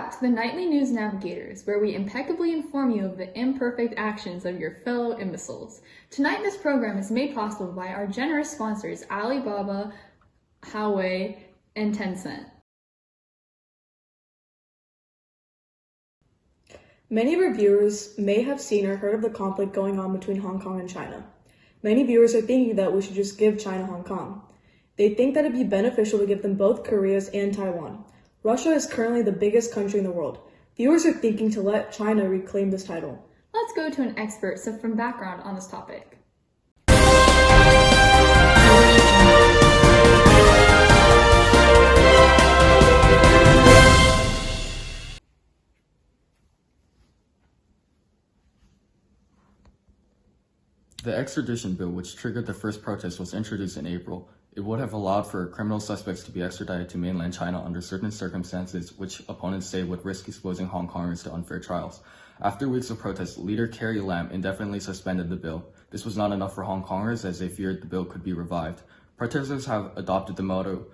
back to the Nightly News Navigators, where we impeccably inform you of the imperfect actions of your fellow imbeciles. Tonight, this program is made possible by our generous sponsors, Alibaba, Huawei, and Tencent. Many of our viewers may have seen or heard of the conflict going on between Hong Kong and China. Many viewers are thinking that we should just give China Hong Kong. They think that it'd be beneficial to give them both Koreas and Taiwan. Russia is currently the biggest country in the world. Viewers are thinking to let China reclaim this title. Let's go to an expert for some background on this topic. The extradition bill, which triggered the first protest, was introduced in April. It would have allowed for criminal suspects to be extradited to mainland China under certain circumstances, which opponents say would risk exposing Hong Kongers to unfair trials. After weeks of protests, leader Carrie Lam indefinitely suspended the bill. This was not enough for Hong Kongers, as they feared the bill could be revived. Protesters have adopted the motto,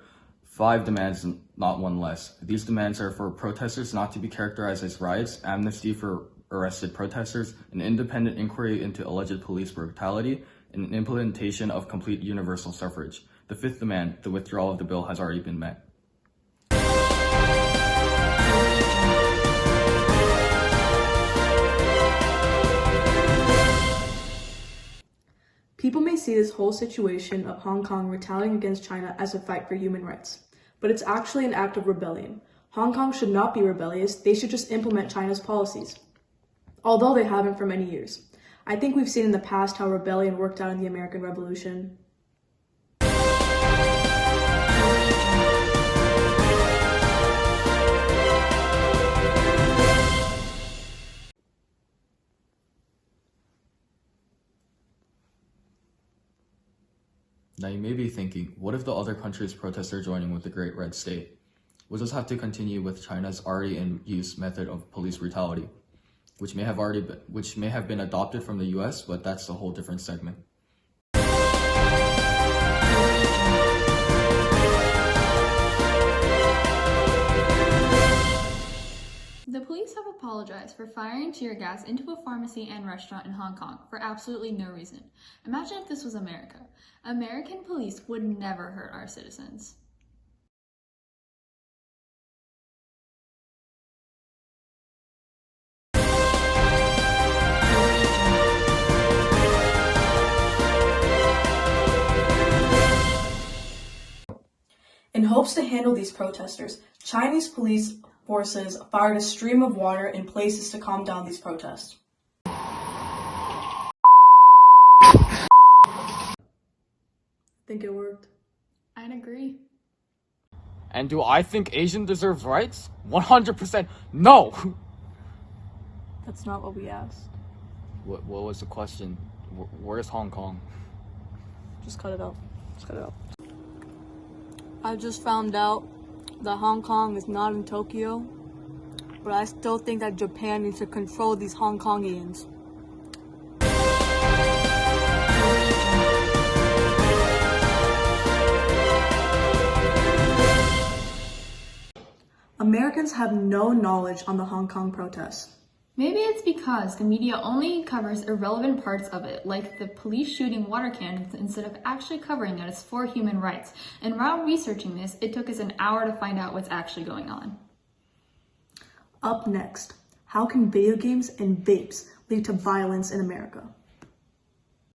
5 demands, not one less. These demands are for protesters not to be characterized as riots, amnesty for arrested protesters, an independent inquiry into alleged police brutality, and an implementation of complete universal suffrage. The 5th demand, the withdrawal of the bill, has already been met. People may see this whole situation of Hong Kong retaliating against China as a fight for human rights, but it's actually an act of rebellion. Hong Kong should not be rebellious, they should just implement China's policies, although they haven't for many years. I think we've seen in the past how rebellion worked out in the American Revolution. Now you may be thinking, what if the other countries protest are joining with the Great Red State? We'll just have to continue with China's already in use method of police brutality, which may have been adopted from the US, but that's a whole different segment. The police have apologized for firing tear gas into a pharmacy and restaurant in Hong Kong for absolutely no reason. Imagine if this was America. American police would never hurt our citizens. In hopes to handle these protesters, Chinese police forces fired a stream of water in places to calm down these protests. I think it worked. I'd agree. And do I think Asian deserves rights? 100% no! That's not what we asked. What was the question? Where's Hong Kong? Just cut it out. Just cut it out. I just found out that Hong Kong is not in Tokyo, but I still think that Japan needs to control these Hong Kongians. Americans have no knowledge on the Hong Kong protests. Maybe it's because the media only covers irrelevant parts of it, like the police shooting water cannons, instead of actually covering that it's for human rights. And while researching this, it took us an hour to find out what's actually going on. Up next, how can video games and vapes lead to violence in America?